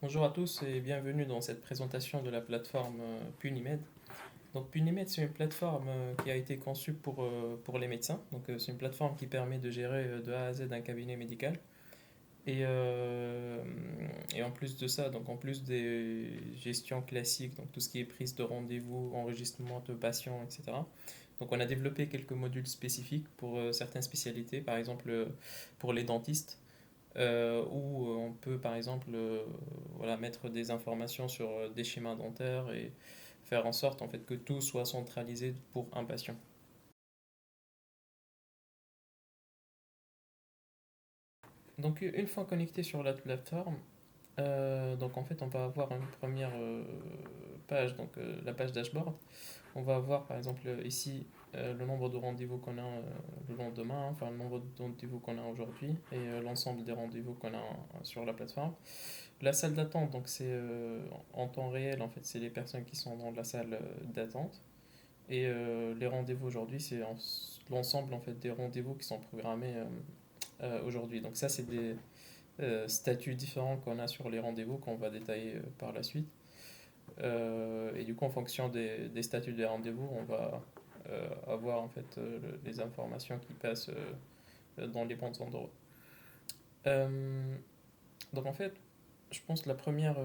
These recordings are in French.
Bonjour à tous et bienvenue dans cette présentation de la plateforme Punimed. Donc Punimed, c'est une plateforme qui a été conçue pour les médecins. C'est une plateforme qui permet de gérer de A à Z un cabinet médical. Et, euh, et en plus de ça, donc en plus des gestions classiques, donc tout ce qui est prise de rendez-vous, enregistrement de patients, etc. Donc on a développé quelques modules spécifiques pour certaines spécialités, par exemple pour les dentistes où on peut par exemple voilà, mettre des informations sur des schémas dentaires et faire en sorte en fait que tout soit centralisé pour un patient. Donc une fois connecté sur la plateforme, donc en fait on va avoir une première page, la page dashboard. On va avoir par exemple ici le nombre de rendez-vous qu'on a le lendemain, enfin le nombre de rendez-vous qu'on a aujourd'hui et l'ensemble des rendez-vous qu'on a sur la plateforme. La salle d'attente, donc c'est en temps réel, en fait, c'est les personnes qui sont dans la salle d'attente. Et les rendez-vous aujourd'hui, c'est l'ensemble en fait des rendez-vous qui sont programmés aujourd'hui. Donc ça, c'est des statuts différents qu'on a sur les rendez-vous qu'on va détailler par la suite. Et du coup, en fonction des statuts des rendez-vous, on va avoir en fait les informations qui passent dans les bons endroits. Euh, donc en fait, je pense que la première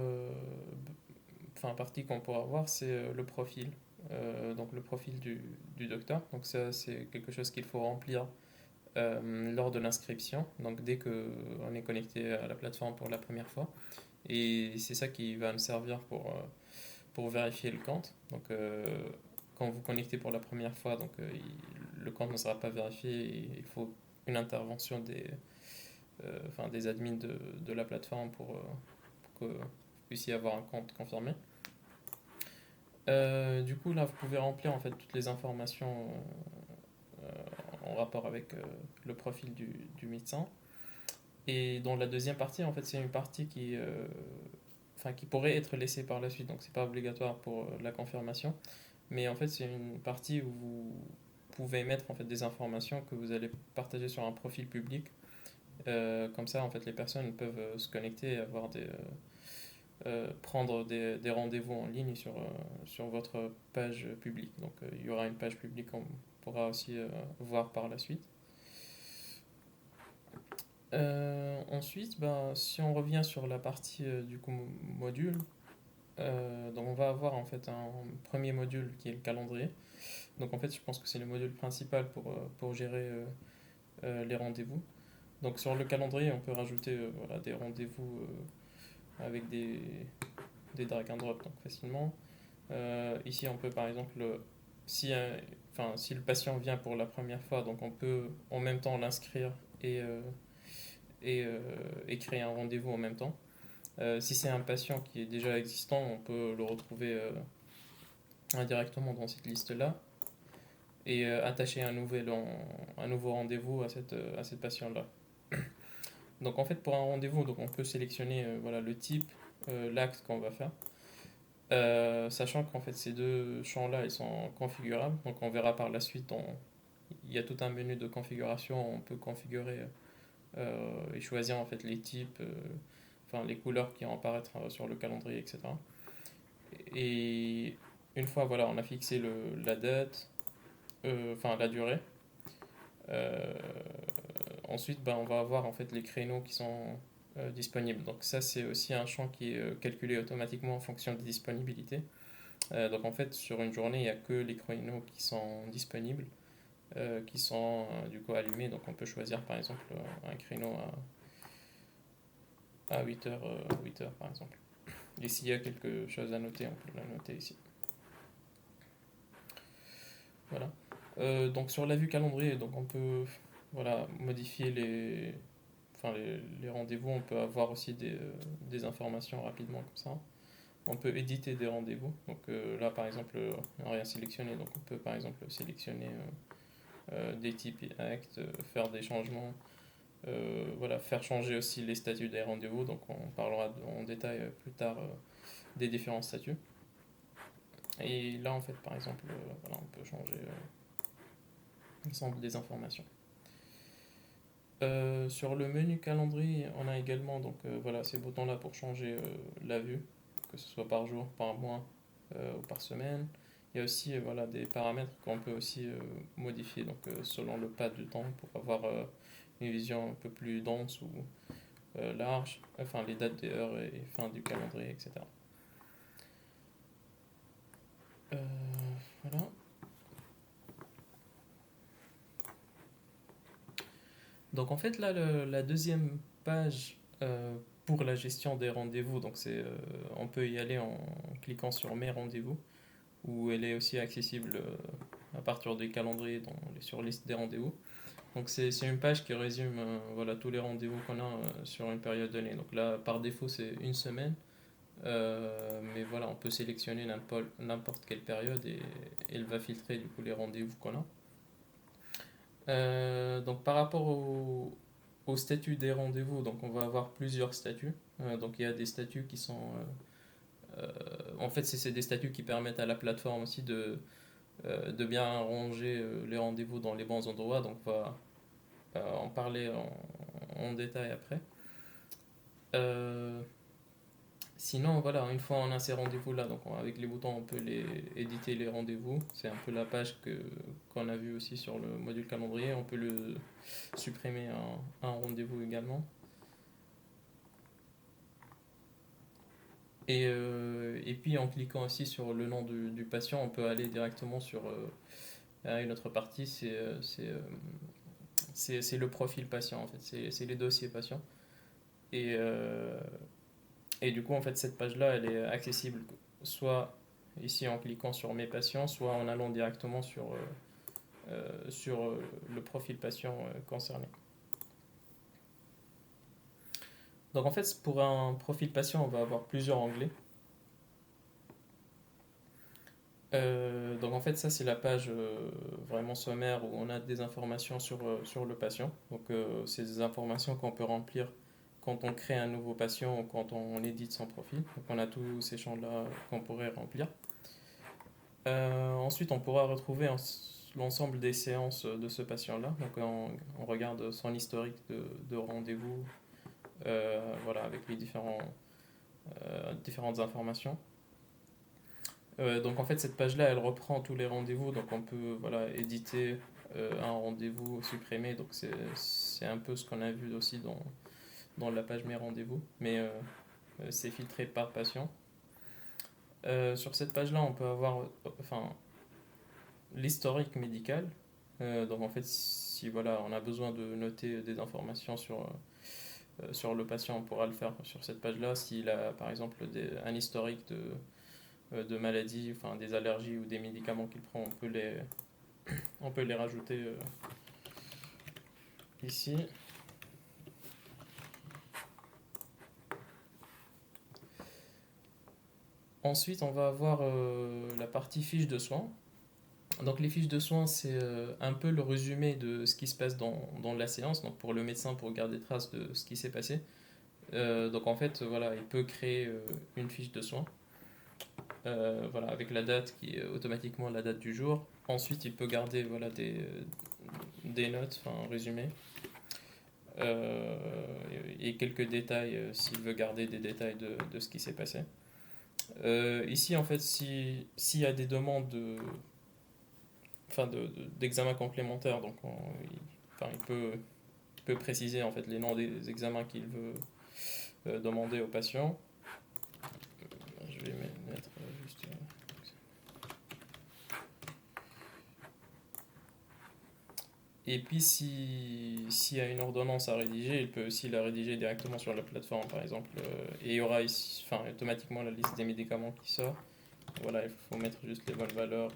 partie qu'on pourra voir, c'est le profil. Donc le profil du docteur. Donc ça, c'est quelque chose qu'il faut remplir lors de l'inscription. Donc dès qu'on est connecté à la plateforme pour la première fois. Et c'est ça qui va nous servir pour vérifier le compte. Quand vous connectez pour la première fois, le compte ne sera pas vérifié. Et il faut une intervention des admins de la plateforme pour que vous puissiez avoir un compte confirmé. Du coup, là, vous pouvez remplir en fait toutes les informations en rapport avec le profil du médecin. Et dans la deuxième partie, en fait, c'est une partie qui pourrait être laissée par la suite, donc c'est pas obligatoire pour la confirmation. Mais en fait, c'est une partie où vous pouvez mettre en fait des informations que vous allez partager sur un profil public. Comme ça, en fait, les personnes peuvent se connecter et avoir prendre des rendez-vous en ligne sur votre page publique. Il y aura une page publique qu'on pourra aussi voir par la suite. Ensuite, ben, si on revient sur la partie du coup module, donc on va avoir en fait un premier module qui est le calendrier. Donc en fait, je pense que c'est le module principal pour gérer les rendez-vous. Donc sur le calendrier, on peut rajouter voilà, des rendez-vous avec des drag and drop donc facilement. Ici, on peut par exemple, si, si le patient vient pour la première fois, donc on peut en même temps l'inscrire et, euh, et créer un rendez-vous en même temps. Si c'est un patient qui est déjà existant, on peut le retrouver indirectement dans cette liste-là et attacher un nouveau rendez-vous à cette patient-là. Donc en fait, pour un rendez-vous, donc on peut sélectionner voilà, le type, l'acte qu'on va faire. Sachant qu'en fait ces deux champs-là ils sont configurables, donc on verra par la suite, il y a tout un menu de configuration, on peut configurer et choisir en fait les types, les couleurs qui vont apparaître sur le calendrier, etc. Et une fois voilà, on a fixé la date, la durée, euh, ensuite ben, on va avoir en fait les créneaux qui sont disponibles. Donc ça c'est aussi un champ qui est calculé automatiquement en fonction des disponibilités. Donc en fait, sur une journée, il n'y a que les créneaux qui sont disponibles, qui sont du coup allumés. Donc on peut choisir par exemple un créneau à 8h, 8h par exemple. Et s'il y a quelque chose à noter, on peut la noter ici. Voilà. Donc sur la vue calendrier, donc on peut voilà, modifier les rendez-vous. On peut avoir aussi des informations rapidement comme ça. On peut éditer des rendez-vous. Là par exemple, on n'a rien sélectionné. Donc on peut par exemple sélectionner des types Act, faire des changements, voilà, faire changer aussi les statuts des rendez-vous. Donc on parlera en détail plus tard des différents statuts. Et là en fait par exemple, voilà, on peut changer l'ensemble des informations. Sur le menu calendrier, on a également donc, voilà, ces boutons-là pour changer la vue, que ce soit par jour, par mois ou par semaine. Il y a aussi voilà, des paramètres qu'on peut aussi modifier donc, selon le pas du temps pour avoir une vision un peu plus dense ou large, enfin les dates des heures et fin du calendrier, etc. Euh, voilà. Donc en fait là, la deuxième page pour la gestion des rendez-vous, donc on peut y aller en cliquant sur mes rendez-vous, où elle est aussi accessible à partir du calendrier sur liste des rendez-vous. Donc c'est une page qui résume voilà, tous les rendez-vous qu'on a sur une période donnée. Donc là, par défaut, c'est une semaine. Mais voilà, on peut sélectionner n'importe quelle période et elle va filtrer du coup les rendez-vous qu'on a. Donc par rapport au statut des rendez-vous, donc on va avoir plusieurs statuts. Donc il y a des statuts qui sont... en fait, c'est des statuts qui permettent à la plateforme aussi de bien ranger les rendez-vous dans les bons endroits. Donc on va en parler en détail après. Euh, Sinon, voilà, une fois on a ces rendez-vous-là, donc avec les boutons, on peut éditer les rendez-vous. C'est un peu la page qu'on a vue aussi sur le module calendrier. On peut le supprimer un rendez-vous également. Et puis en cliquant aussi sur le nom du patient, on peut aller directement sur une autre partie, c'est le profil patient en fait, c'est les dossiers patients. Et, euh, et du coup, en fait, cette page-là, elle est accessible soit ici en cliquant sur mes patients, soit en allant directement sur le profil patient concerné. Donc en fait, pour un profil patient, on va avoir plusieurs onglets. Donc en fait, ça c'est la page vraiment sommaire où on a des informations sur le patient. Donc c'est des informations qu'on peut remplir quand on crée un nouveau patient ou quand on édite son profil. Donc on a tous ces champs-là qu'on pourrait remplir. Ensuite, on pourra retrouver l'ensemble des séances de ce patient-là. Donc on regarde son historique de rendez-vous, voilà, avec les différentes informations. Donc en fait cette page-là elle reprend tous les rendez-vous, donc on peut voilà, éditer un rendez-vous, supprimer, donc c'est un peu ce qu'on a vu aussi dans la page mes rendez-vous, mais c'est filtré par patient. Sur cette page-là on peut avoir enfin, l'historique médical, donc en fait si voilà, on a besoin de noter des informations sur le patient, on pourra le faire sur cette page-là, s'il a par exemple un historique de maladies, enfin des allergies ou des médicaments qu'il prend, on peut les rajouter ici. Ensuite, on va avoir la partie fiche de soins. Donc les fiches de soins, c'est un peu le résumé de ce qui se passe dans la séance, donc pour le médecin, pour garder trace de ce qui s'est passé. Donc en fait, voilà, il peut créer une fiche de soins, voilà, avec la date qui est automatiquement la date du jour. Ensuite, il peut garder voilà, des notes, enfin un résumé, euh, et quelques détails s'il veut garder des détails de ce qui s'est passé. Ici, en fait, s'il y a des demandes enfin d'examens complémentaires, donc enfin, il peut préciser en fait les noms des examens qu'il veut demander au patient. Je vais mettre juste. Et puis, s'il y a une ordonnance à rédiger, il peut aussi la rédiger directement sur la plateforme, par exemple. Et il y aura ici, enfin, automatiquement la liste des médicaments qui sort. Voilà, il faut mettre juste les bonnes valeurs.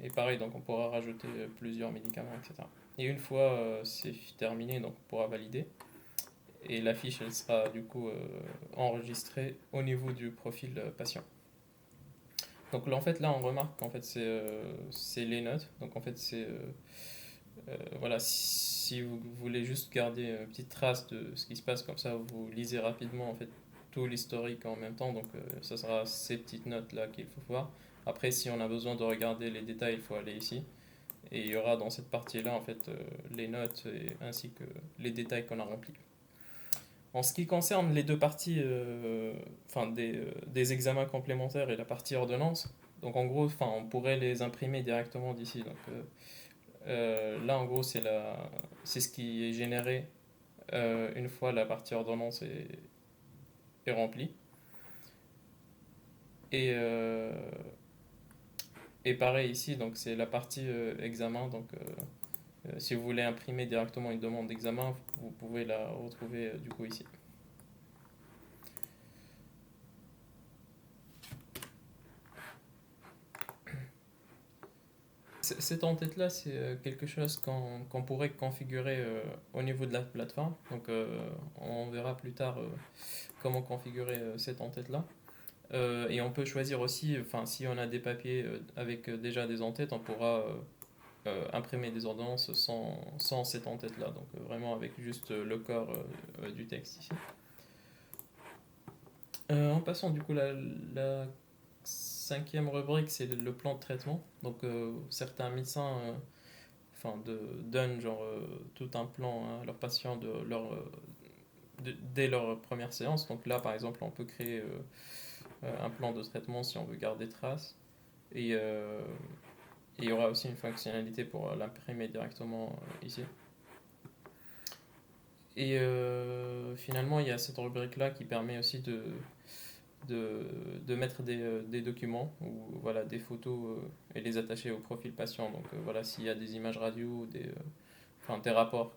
Et pareil, donc on pourra rajouter plusieurs médicaments, etc. Et une fois c'est terminé, donc on pourra valider. Et la fiche, elle sera du coup enregistrée au niveau du profil patient. Donc là, en fait, là, on remarque qu'en fait, c'est les notes. Donc en fait, voilà, si vous voulez juste garder une petite trace de ce qui se passe, comme ça, vous lisez rapidement en fait tout l'historique en même temps. Donc ça sera ces petites notes là qu'il faut voir. Après, si on a besoin de regarder les détails, il faut aller ici. Et il y aura dans cette partie-là, en fait, les notes ainsi que les détails qu'on a remplis. En ce qui concerne les deux parties, enfin des examens complémentaires et la partie ordonnance, donc en gros, enfin, on pourrait les imprimer directement d'ici. Donc là, en gros, c'est ce qui est généré une fois la partie ordonnance est remplie. Et, euh, et pareil ici, donc c'est la partie examen. Donc si vous voulez imprimer directement une demande d'examen, vous pouvez la retrouver du coup ici. Cette en-tête-là, c'est quelque chose qu'on pourrait configurer au niveau de la plateforme. Donc, on verra plus tard comment configurer cette en-tête-là. Et on peut choisir aussi, enfin, si on a des papiers avec déjà des en-têtes, on pourra imprimer des ordonnances sans cette en-tête-là. Donc, vraiment avec juste le corps du texte ici. En passant, du coup, la cinquième rubrique, c'est le plan de traitement. Donc, certains médecins donnent genre tout un plan à leurs patients dès leur première séance. Donc là, par exemple, on peut créer un plan de traitement si on veut garder trace. Et il y aura aussi une fonctionnalité pour l'imprimer directement ici. Et finalement, il y a cette rubrique-là qui permet aussi de mettre des documents ou voilà, des photos et les attacher au profil patient. Donc voilà, s'il y a des images radio, des rapports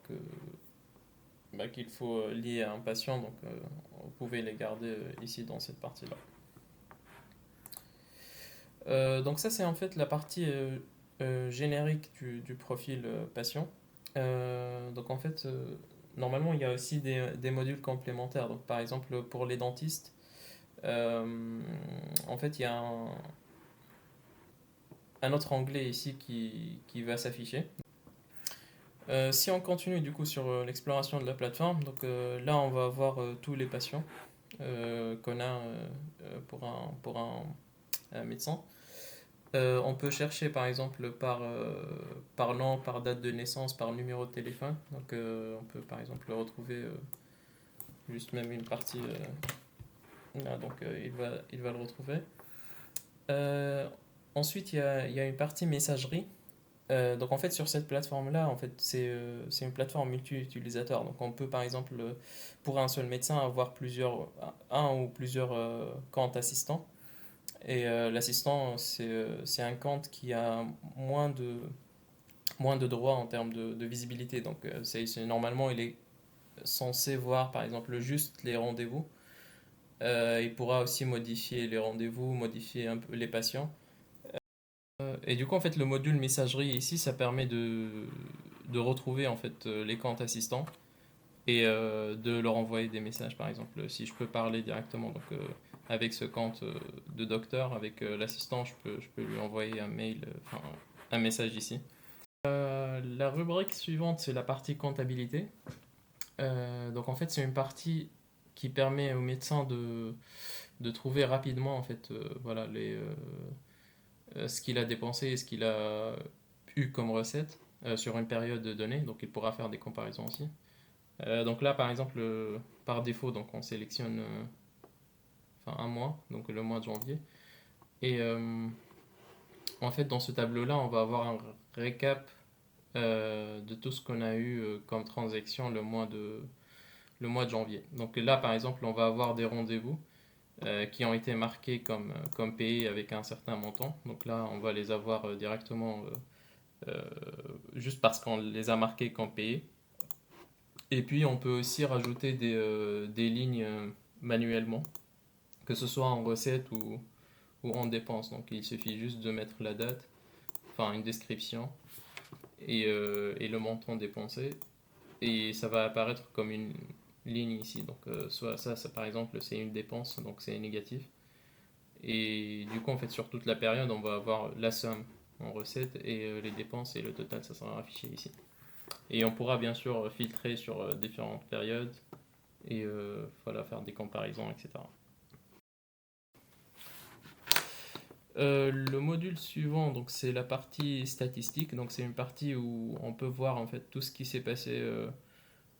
qu'il faut lier à un patient, donc vous pouvez les garder ici dans cette partie-là. Donc ça c'est en fait la partie générique du profil patient. Donc en fait normalement il y a aussi des modules complémentaires. Donc par exemple pour les dentistes, en fait il y a un autre onglet ici qui va s'afficher. Si on continue du coup sur l'exploration de la plateforme, donc là on va avoir tous les patients qu'on a pour un médecin. On peut chercher par exemple par nom, par date de naissance, par numéro de téléphone. Donc on peut par exemple retrouver juste même une partie. Là, donc il va le retrouver. Euh, Ensuite il y a une partie messagerie. Donc en fait sur cette plateforme-là, en fait c'est une plateforme multi-utilisateur. Donc on peut par exemple pour un seul médecin avoir un ou plusieurs comptes assistants. Et l'assistant c'est un compte qui a moins de droits en termes de visibilité. Donc normalement il est censé voir par exemple juste les rendez-vous. Il pourra aussi modifier les rendez-vous, modifier un peu les patients. Et du coup, en fait, le module messagerie ici, ça permet de retrouver en fait les comptes assistants et de leur envoyer des messages, par exemple. Si je peux parler directement donc, avec ce compte de docteur, avec l'assistant, je peux lui envoyer un mail, un message ici. La rubrique suivante, c'est la partie comptabilité. Donc en fait, c'est une partie qui permet au médecin de trouver rapidement en fait, voilà, ce qu'il a dépensé et ce qu'il a eu comme recette sur une période donnée. Donc il pourra faire des comparaisons aussi. Donc là, par exemple, par défaut, donc on sélectionne un mois, donc le mois de janvier. Et en fait, dans ce tableau-là, on va avoir un récap de tout ce qu'on a eu comme transaction le mois de janvier. Donc là, par exemple, on va avoir des rendez-vous qui ont été marqués comme payés avec un certain montant. Donc là, on va les avoir directement juste parce qu'on les a marqués comme payés. Et puis, on peut aussi rajouter des lignes manuellement, que ce soit en recette ou en dépense. Donc, il suffit juste de mettre la date, enfin une description et le montant dépensé. Et ça va apparaître comme une ligne ici. Donc, soit ça par exemple, c'est une dépense, donc c'est négatif. Et du coup, en fait, sur toute la période, on va avoir la somme en recette et les dépenses et le total, ça sera affiché ici. Et on pourra bien sûr filtrer sur différentes périodes et voilà, faire des comparaisons, etc. Le module suivant, donc c'est la partie statistique. Donc c'est une partie où on peut voir en fait tout ce qui s'est passé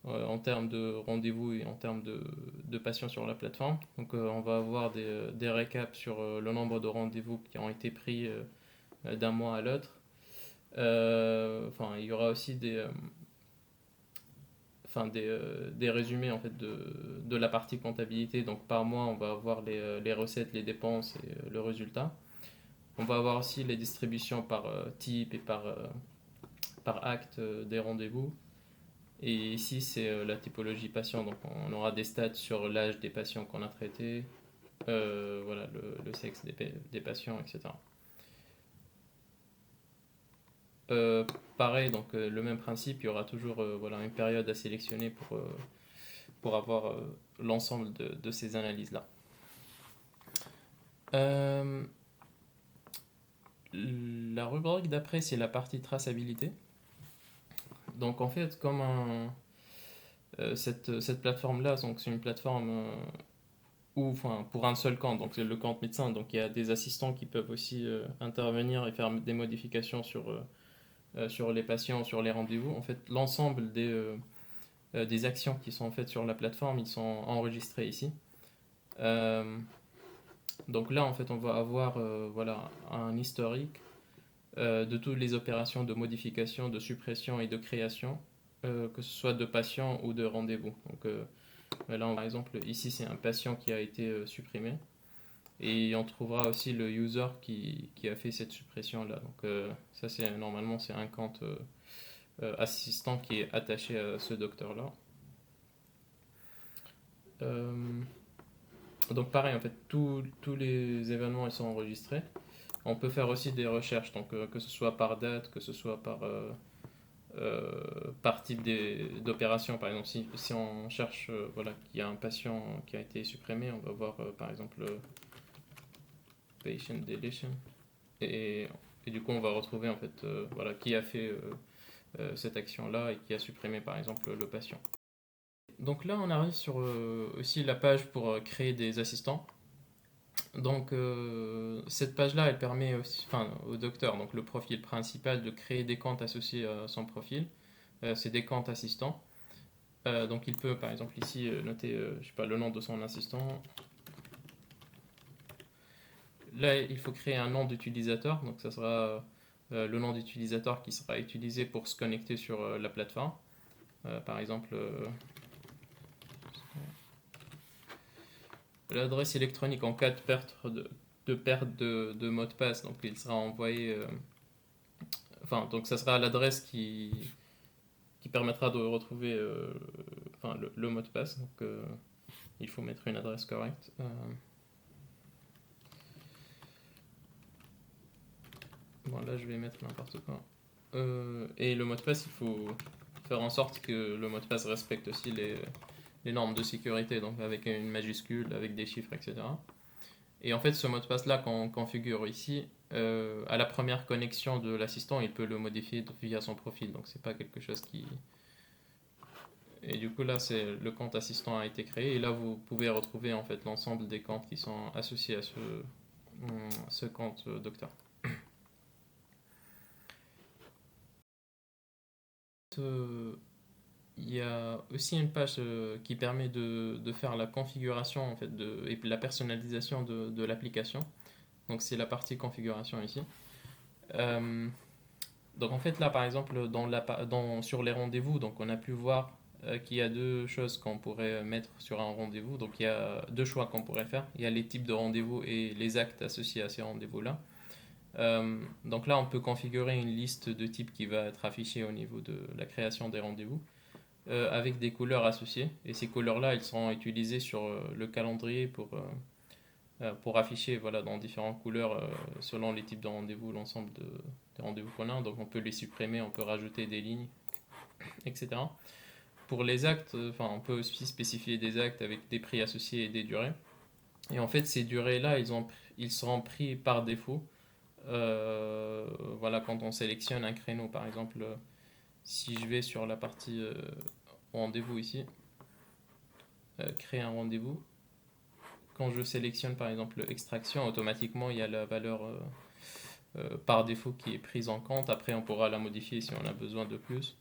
en termes de rendez-vous et en termes de patients sur la plateforme. Donc on va avoir des récaps sur le nombre de rendez-vous qui ont été pris d'un mois à l'autre. Enfin, il y aura aussi des résumés en fait de la partie comptabilité. Donc par mois, on va avoir les recettes, les dépenses et le résultat. On va avoir aussi les distributions par type et par acte des rendez-vous. Et ici, c'est la typologie patient. Donc on aura des stats sur l'âge des patients qu'on a traités, voilà, le sexe des patients, etc. Euh, Pareil, donc le même principe, il y aura toujours voilà, une période à sélectionner pour avoir l'ensemble de ces analyses-là. Euh, la rubrique d'après, c'est la partie traçabilité. Donc en fait, cette plateforme-là, donc c'est une plateforme où, enfin, pour un seul camp, donc c'est le camp médecin, donc il y a des assistants qui peuvent aussi intervenir et faire des modifications sur les patients, sur les rendez-vous. En fait, l'ensemble des actions qui sont faites sur la plateforme, ils sont enregistrés ici. Euh, donc là, en fait, on va avoir voilà, un historique de toutes les opérations de modification, de suppression et de création, que ce soit de patients ou de rendez-vous. Donc là, par exemple, ici, c'est un patient qui a été supprimé. Et on trouvera aussi le user qui a fait cette suppression-là. Donc ça, normalement, c'est un compte assistant qui est attaché à ce docteur-là. Euh, donc pareil, en fait, tous les événements ils sont enregistrés. On peut faire aussi des recherches, donc que ce soit par date, que ce soit par type d'opération. Par exemple, si on cherche voilà, qu'il y a un patient qui a été supprimé, on va voir par exemple patient deletion. Et, et du coup, on va retrouver en fait voilà, qui a fait cette action-là et qui a supprimé par exemple le patient. Donc là, on arrive sur aussi la page pour créer des assistants. Donc cette page-là, elle permet aussi, enfin, au docteur, donc le profil principal, de créer des comptes associés à son profil. C'est des comptes assistants. Donc il peut par exemple ici noter je sais pas, le nom de son assistant. Là, il faut créer un nom d'utilisateur. Donc ça sera le nom d'utilisateur qui sera utilisé pour se connecter sur la plateforme. Par exemple, l'adresse électronique en cas de perte de mot de passe. Donc il sera envoyé. Enfin, donc ça sera l'adresse qui permettra de retrouver enfin, le mot de passe. Donc il faut mettre une adresse correcte. Bon, là je vais mettre n'importe quoi. Et le mot de passe, il faut faire en sorte que le mot de passe respecte aussi les normes de sécurité, donc avec une majuscule, avec des chiffres, etc. Et en fait, ce mot de passe-là qu'on configure ici, à la première connexion de l'assistant, il peut le modifier via son profil. Donc c'est pas quelque chose qui. Et du coup là, c'est le compte assistant a été créé. Et là, vous pouvez retrouver en fait l'ensemble des comptes qui sont associés à ce compte docteur. Euh, Il y a aussi une page qui permet de faire la configuration en fait, et la personnalisation de l'application. Donc c'est la partie configuration ici. Euh, donc en fait là par exemple sur les rendez-vous, donc on a pu voir qu'il y a deux choses qu'on pourrait mettre sur un rendez-vous. Donc il y a deux choix qu'on pourrait faire. Il y a les types de rendez-vous et les actes associés à ces rendez-vous-là. Donc là on peut configurer une liste de types qui va être affichée au niveau de la création des rendez-vous avec des couleurs associées. Et ces couleurs-là, elles seront utilisées sur le calendrier pour afficher voilà, dans différentes couleurs selon les types de rendez-vous, l'ensemble des rendez-vous qu'on a. Donc on peut les supprimer, on peut rajouter des lignes, etc. Pour les actes, on peut aussi spécifier des actes avec des prix associés et des durées. Et en fait, ces durées-là, ils seront pris par défaut. Voilà, quand on sélectionne un créneau, par exemple, si je vais sur la partie rendez-vous ici, créer un rendez-vous. quand je sélectionne par exemple extraction, automatiquement il y a la valeur par défaut qui est prise en compte. Après, on pourra la modifier si on a besoin de plus.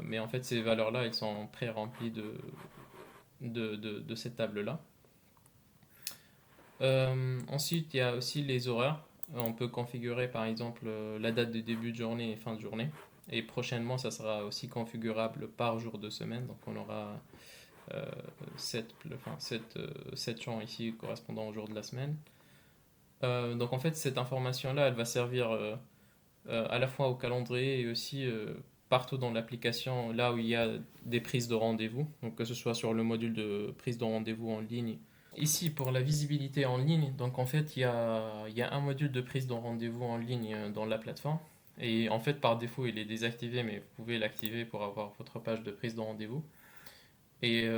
Mais en fait, ces valeurs-là, elles sont pré-remplies de cette table-là. Ensuite, il y a aussi les horaires. On peut configurer par exemple la date de début de journée et fin de journée. Et prochainement, ça sera aussi configurable par jour de semaine. Donc on aura 7 champs ici correspondant au jour de la semaine. Donc en fait, cette information-là, elle va servir à la fois au calendrier et aussi partout dans l'application, là où il y a des prises de rendez-vous, donc que ce soit sur le module de prise de rendez-vous en ligne. Ici, pour la visibilité en ligne, donc en fait, il y a un module de prise de rendez-vous en ligne dans la plateforme. Et en fait, par défaut, il est désactivé, mais vous pouvez l'activer pour avoir votre page de prise de rendez-vous. Et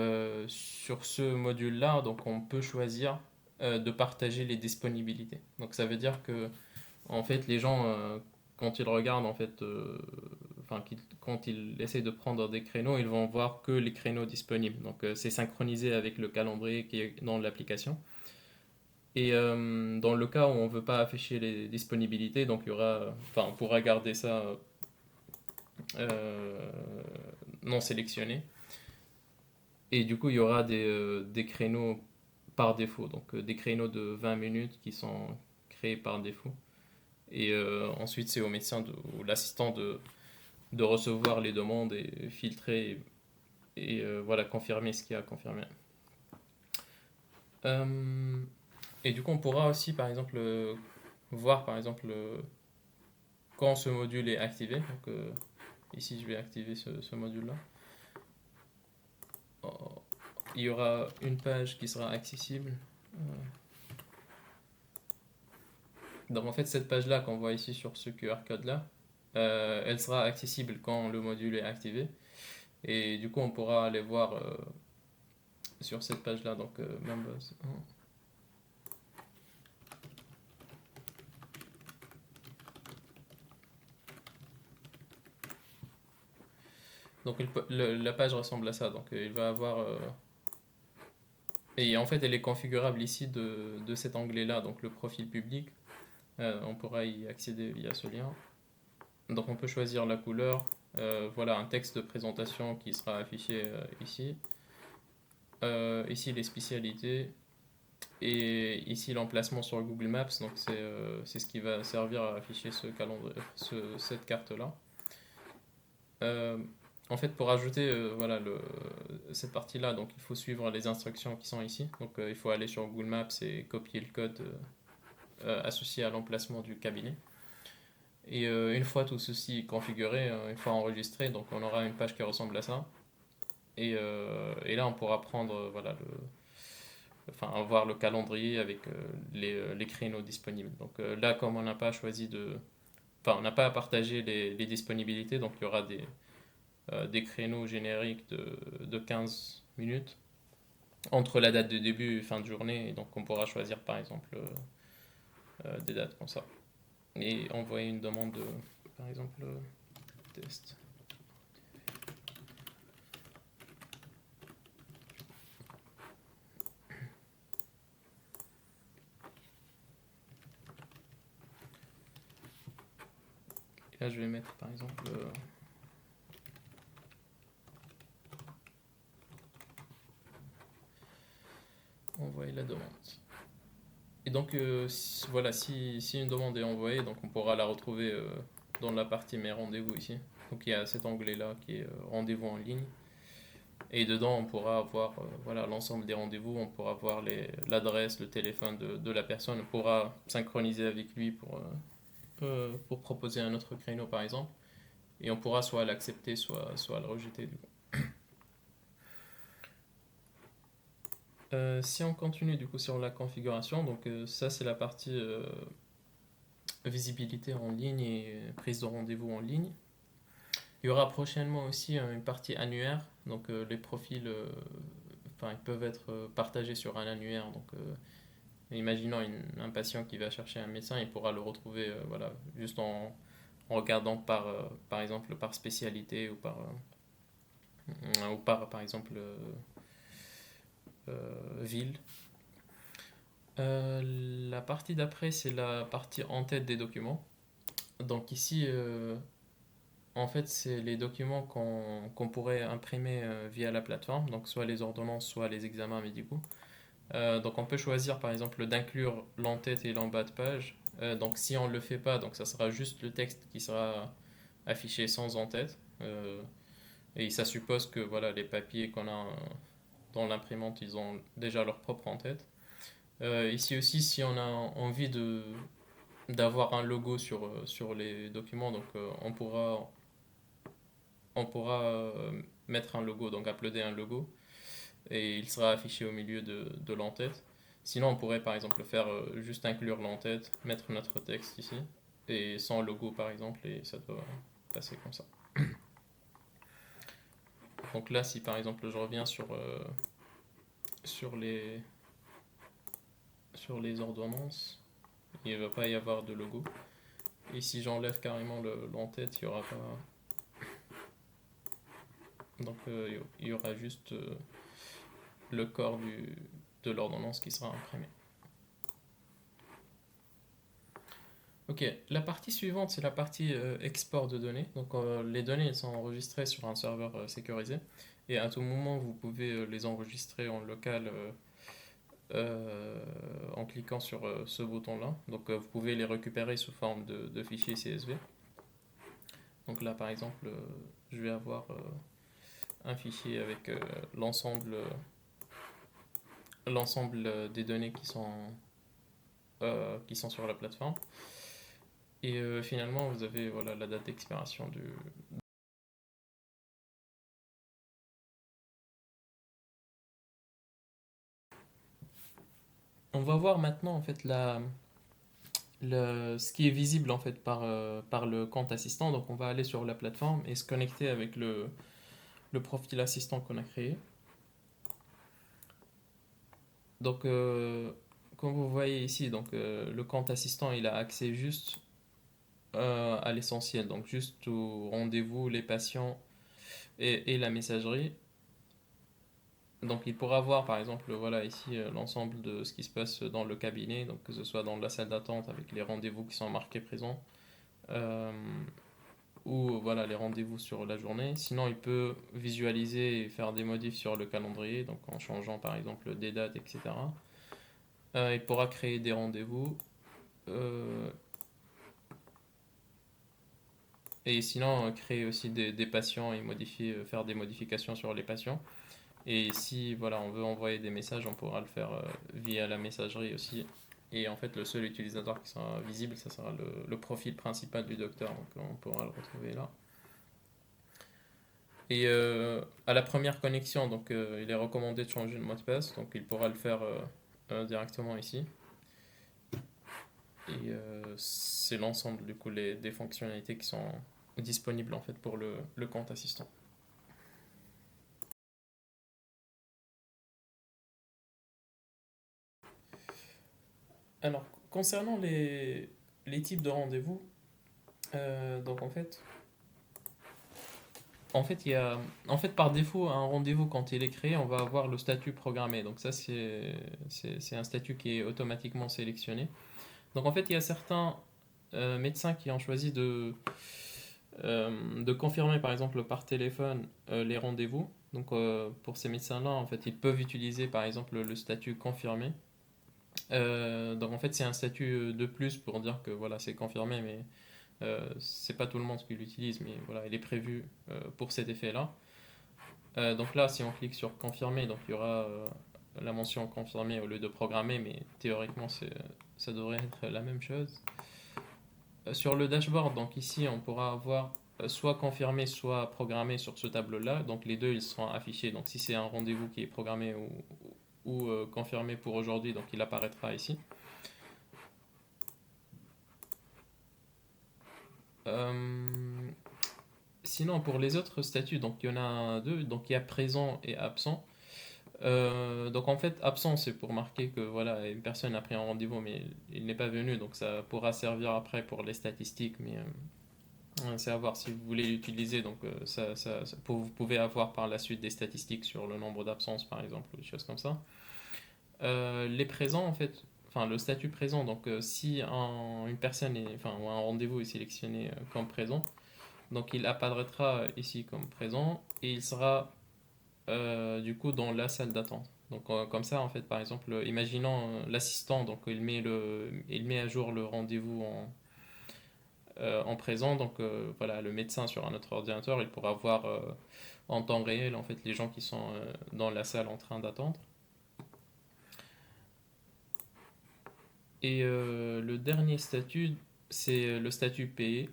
sur ce module-là, donc on peut choisir de partager les disponibilités. Donc ça veut dire que en fait, les gens, quand ils regardent, en fait, quand ils essaient de prendre des créneaux, ils vont voir que les créneaux disponibles. Donc, c'est synchronisé avec le calendrier qui est dans l'application. Et dans le cas où on ne veut pas afficher les disponibilités, donc il y aura, enfin, on pourra garder ça euh, non sélectionné. Et du coup, il y aura des créneaux par défaut, donc des créneaux de 20 minutes qui sont créés par défaut. Et ensuite, c'est au médecin ou l'assistant de recevoir les demandes et filtrer et voilà, confirmer ce qu'il y a à confirmer. Euh, et du coup, on pourra aussi, par exemple, voir, par exemple, quand ce module est activé. Donc, ici, je vais activer ce module-là. Oh, il y aura une page qui sera accessible. Donc, en fait, cette page-là qu'on voit ici sur ce QR code-là, elle sera accessible quand le module est activé. Et du coup, on pourra aller voir sur cette page-là. Donc, Members. Donc, la page ressemble à ça. Donc, il va avoir. Et en fait, elle est configurable ici de cet onglet-là, donc le profil public. On pourra y accéder via ce lien. Donc, on peut choisir la couleur. Voilà, un texte de présentation qui sera affiché ici. Ici, les spécialités. Et ici, l'emplacement sur Google Maps. Donc, c'est ce qui va servir à afficher ce calendrier, cette carte-là. Euh, En fait, pour ajouter voilà, cette partie-là, donc il faut suivre les instructions qui sont ici. Donc il faut aller sur Google Maps et copier le code associé à l'emplacement du cabinet. Et une fois tout ceci configuré, une fois enregistré, donc on aura une page qui ressemble à ça. Et là, on pourra prendre voilà, enfin, voir le calendrier avec les créneaux disponibles. Donc là, comme on n'a pas choisi de... Enfin, on n'a pas à partager les disponibilités, donc il y aura des créneaux génériques de 15 minutes entre la date de début et fin de journée. Et donc on pourra choisir par exemple des dates comme ça. Et envoyer une demande de, par exemple, test. Et là je vais mettre par exemple envoyer la demande. Et donc voilà, si une demande est envoyée, donc on pourra la retrouver dans la partie mes rendez-vous ici. Donc il y a cet onglet-là qui est rendez-vous en ligne. Et dedans, on pourra avoir voilà, l'ensemble des rendez-vous, on pourra voir l'adresse, le téléphone de la personne, on pourra synchroniser avec lui pour proposer un autre créneau par exemple. Et on pourra soit l'accepter, soit le rejeter du coup. Si on continue du coup sur la configuration, donc ça c'est la partie visibilité en ligne et prise de rendez-vous en ligne. Il y aura prochainement aussi une partie annuaire, donc les profils enfin, ils peuvent être partagés sur un annuaire. Donc, imaginons un patient qui va chercher un médecin, il pourra le retrouver voilà, juste en regardant par exemple par spécialité ou par exemple ville. La partie d'après, c'est la partie en tête des documents. Donc ici, en fait, c'est les documents qu'on pourrait imprimer via la plateforme, donc soit les ordonnances, soit les examens médicaux. Donc on peut choisir par exemple d'inclure l'en-tête et l'en-bas de page. Donc si on ne le fait pas, donc ça sera juste le texte qui sera affiché sans en-tête. Et ça suppose que voilà, les papiers qu'on a dans l'imprimante, ils ont déjà leur propre en-tête. Ici aussi, si on a envie d'avoir un logo sur les documents, donc on pourra mettre un logo, donc uploader un logo, et il sera affiché au milieu de l'entête. Sinon, on pourrait par exemple faire juste inclure l'entête, mettre notre texte ici, et sans logo par exemple, et ça doit passer comme ça. Donc là, si par exemple je reviens sur les, sur les ordonnances, il ne va pas y avoir de logo. Et si j'enlève carrément l'entête, il n'y aura pas. Donc il y aura juste le corps de l'ordonnance qui sera imprimé. Ok, la partie suivante, c'est la partie export de données. Donc les données elles sont enregistrées sur un serveur sécurisé et à tout moment vous pouvez les enregistrer en local en cliquant sur ce bouton-là. Donc vous pouvez les récupérer sous forme de fichiers CSV. Donc là par exemple, je vais avoir un fichier avec l'ensemble des données qui sont sur la plateforme. Et finalement, vous avez voilà, la date d'expiration du. On va voir maintenant en fait ce qui est visible en fait par le compte assistant. Donc on va aller sur la plateforme et se connecter avec le profil assistant qu'on a créé. Donc comme vous voyez ici, donc le compte assistant il a accès juste à l'essentiel, donc juste au rendez-vous, les patients et la messagerie. Donc il pourra voir par exemple voilà ici l'ensemble de ce qui se passe dans le cabinet, donc que ce soit dans la salle d'attente avec les rendez-vous qui sont marqués présents, euh, ou voilà les rendez-vous sur la journée. Sinon il peut visualiser et faire des modifs sur le calendrier, donc en changeant par exemple des dates, etc. Il pourra créer des rendez-vous. euh, et sinon créer aussi des patients et modifier, faire des modifications sur les patients. Et si voilà, on veut envoyer des messages, on pourra le faire via la messagerie aussi. Et en fait, le seul utilisateur qui sera visible, ça sera le profil principal du docteur. Donc on pourra le retrouver là. Et à la première connexion, donc il est recommandé de changer le mot de passe. Donc il pourra le faire directement ici. Et c'est l'ensemble du coup des fonctionnalités qui sont disponibles en fait pour le compte assistant. Alors, concernant les types de rendez-vous, donc en fait, par défaut, un rendez-vous, quand il est créé, on va avoir le statut programmé. Donc ça, c'est un statut qui est automatiquement sélectionné. Donc en fait, il y a certains médecins qui ont choisi de confirmer, par exemple, par téléphone les rendez-vous. Donc pour ces médecins-là, en fait, ils peuvent utiliser, par exemple, le statut confirmé. Donc en fait, c'est un statut de plus pour dire que voilà, c'est confirmé, mais c'est pas tout le monde qui l'utilise, mais voilà, il est prévu pour cet effet-là. Donc là, si on clique sur confirmer, donc il y aura la mention confirmée au lieu de programmer, mais théoriquement, ça devrait être la même chose. Sur le dashboard, donc ici, on pourra avoir soit confirmé, soit programmé sur ce tableau-là. Donc les deux, ils seront affichés. Donc si c'est un rendez-vous qui est programmé ou confirmé pour aujourd'hui, donc il apparaîtra ici. Euh, Sinon, pour les autres statuts, donc il y en a deux, donc il y a présent et absent. Donc en fait, absent, c'est pour marquer que voilà, une personne a pris un rendez-vous mais il n'est pas venu, donc ça pourra servir après pour les statistiques, mais c'est à voir si vous voulez l'utiliser. Donc vous pouvez avoir par la suite des statistiques sur le nombre d'absences par exemple, ou des choses comme ça. Les présents, en fait, enfin, le statut présent. Donc, si une personne enfin, ou un rendez-vous est sélectionné comme présent, donc il apparaîtra ici comme présent et il sera du coup dans la salle d'attente. Donc comme ça, en fait, par exemple, imaginons l'assistant, donc il met à jour le rendez-vous en présent. Donc voilà, le médecin sur un autre ordinateur, il pourra voir en temps réel en fait les gens qui sont dans la salle en train d'attendre. Et le dernier statut, c'est le statut payé.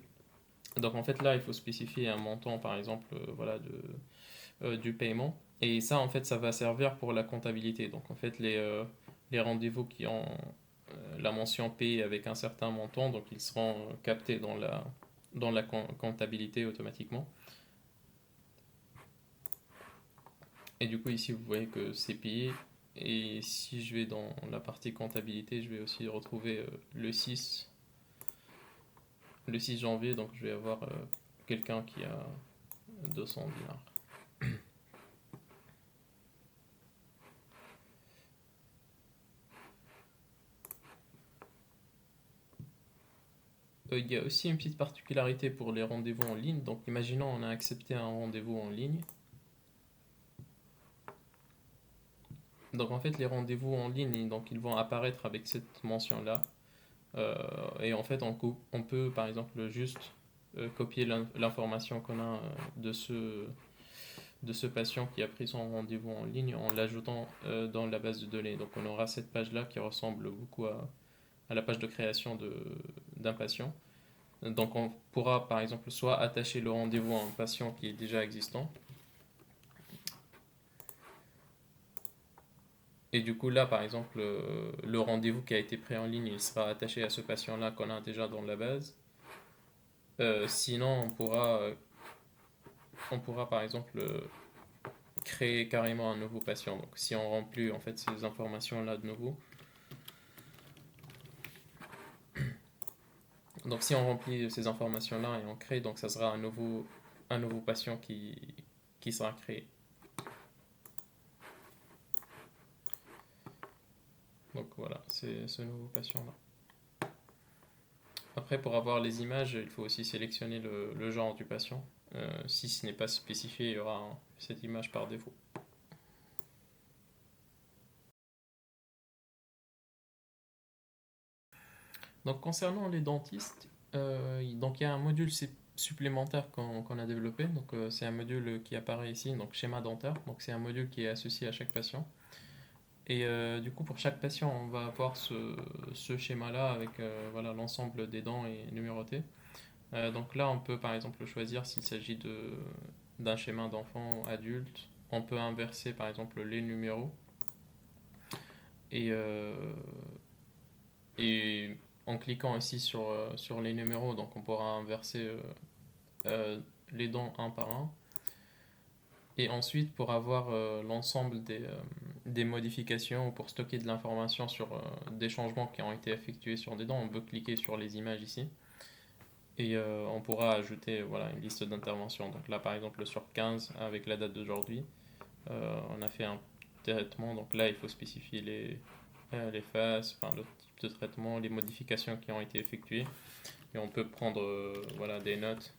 Donc en fait là, il faut spécifier un montant, par exemple, voilà, du paiement. Et ça, en fait, ça va servir pour la comptabilité. Donc en fait, les rendez-vous qui ont la mention payé avec un certain montant, donc ils seront captés dans la comptabilité automatiquement. Et du coup, ici, vous voyez que c'est payé. Et si je vais dans la partie comptabilité, je vais aussi retrouver le 6 janvier, donc je vais avoir quelqu'un qui a 200 dinars. Il y a aussi une petite particularité pour les rendez-vous en ligne. Donc, imaginons on a accepté un rendez-vous en ligne. Donc, en fait, les rendez-vous en ligne, donc, ils vont apparaître avec cette mention-là. Et en fait, on peut, par exemple, juste copier l'information qu'on a de ce patient qui a pris son rendez-vous en ligne en l'ajoutant dans la base de données. Donc, on aura cette page-là qui ressemble beaucoup à la page de création d'un patient. Donc on pourra par exemple soit attacher le rendez-vous à un patient qui est déjà existant. Et du coup là par exemple le rendez-vous qui a été pris en ligne il sera attaché à ce patient-là qu'on a déjà dans la base. Sinon on pourra par exemple créer carrément un nouveau patient. Donc si on remplit en fait ces informations-là de nouveau. Donc si on remplit ces informations-là et on crée, donc ça sera un nouveau patient qui sera créé. Donc voilà, c'est ce nouveau patient-là. Après, pour avoir les images, il faut aussi sélectionner le genre du patient. Si ce n'est pas spécifié, il y aura cette image par défaut. Donc concernant les dentistes, donc il y a un module supplémentaire qu'on a développé. Donc c'est un module qui apparaît ici, donc schéma dentaire. Donc c'est un module qui est associé à chaque patient. Et du coup pour chaque patient, on va avoir ce schéma-là avec voilà l'ensemble des dents et numéroté. Donc là, on peut par exemple choisir s'il s'agit d'un schéma d'enfant adulte. On peut inverser par exemple les numéros et, et en cliquant ici sur les numéros, donc on pourra inverser euh, les dents un par un. Et ensuite, pour avoir l'ensemble des modifications ou pour stocker de l'information sur des changements qui ont été effectués sur des dents, on peut cliquer sur les images ici. Et on pourra ajouter voilà, une liste d'interventions. Donc là, par exemple, sur 15, avec la date d'aujourd'hui, on a fait un traitement. Donc là, il faut spécifier les phases, enfin, le type de traitement, les modifications qui ont été effectuées. Et on peut prendre voilà, des notes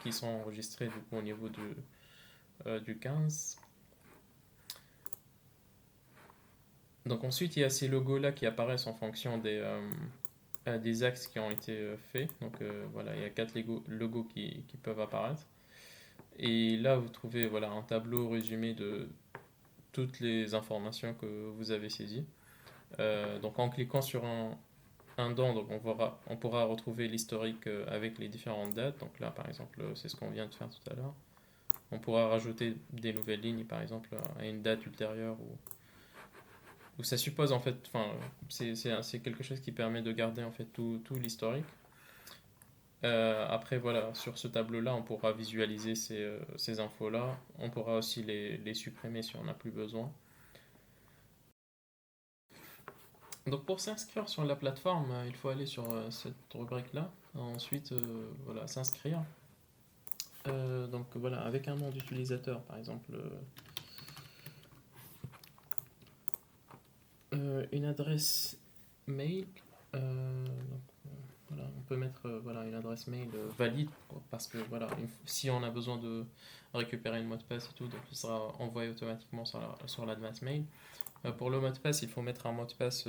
qui sont enregistrées du coup, au niveau du 15. Donc ensuite, il y a ces logos-là qui apparaissent en fonction des axes qui ont été faits. Donc voilà, il y a 4 logos qui peuvent apparaître. Et là, vous trouvez voilà, un tableau résumé de toutes les informations que vous avez saisies. Donc en cliquant sur un dent, donc on pourra retrouver l'historique avec les différentes dates. Donc là, par exemple, c'est ce qu'on vient de faire tout à l'heure. On pourra rajouter des nouvelles lignes, par exemple, à une date ultérieure où ça suppose en fait, enfin, c'est quelque chose qui permet de garder en fait tout l'historique. Après, voilà, sur ce tableau-là, on pourra visualiser ces infos-là. On pourra aussi les supprimer si on n'a plus besoin. Donc, pour s'inscrire sur la plateforme, il faut aller sur cette rubrique-là. Ensuite, voilà, s'inscrire. Donc, voilà, avec un nom d'utilisateur, par exemple, Une adresse mail. Donc, voilà, on peut mettre voilà, une adresse mail valide parce que voilà, si on a besoin de récupérer le mot de passe et tout, donc il sera envoyé automatiquement sur l'adresse mail. Pour le mot de passe, il faut mettre un mot de passe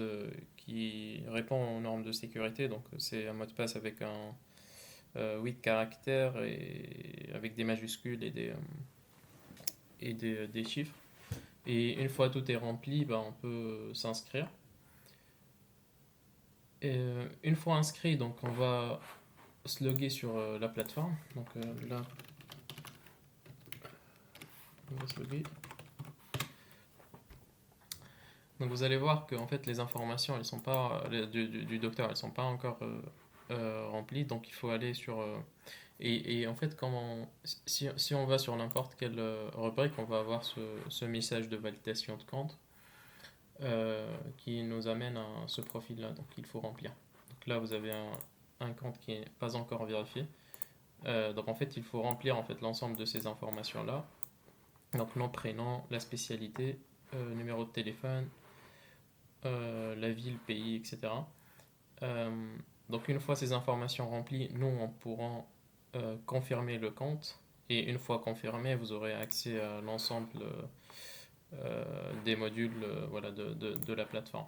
qui répond aux normes de sécurité. Donc c'est un mot de passe avec 8 caractères et avec des majuscules et des chiffres. Et une fois tout est rempli, ben, on peut s'inscrire. Et une fois inscrit, donc on va se loguer sur la plateforme. Donc là, on va se loguer. Donc vous allez voir que en fait les informations elles sont pas du docteur elles sont pas encore remplies, donc il faut aller sur et en fait si on va sur n'importe quelle rubrique, on va avoir ce message de validation de compte qui nous amène à ce profil là, donc il faut remplir. Donc là vous avez un compte qui n'est pas encore vérifié. Donc en fait il faut remplir en fait l'ensemble de ces informations là, donc nom, prénom, la spécialité, numéro de téléphone, la ville, pays, etc. Euh, donc une fois ces informations remplies, nous on pourra confirmer le compte et une fois confirmé, vous aurez accès à l'ensemble des modules voilà, de la plateforme.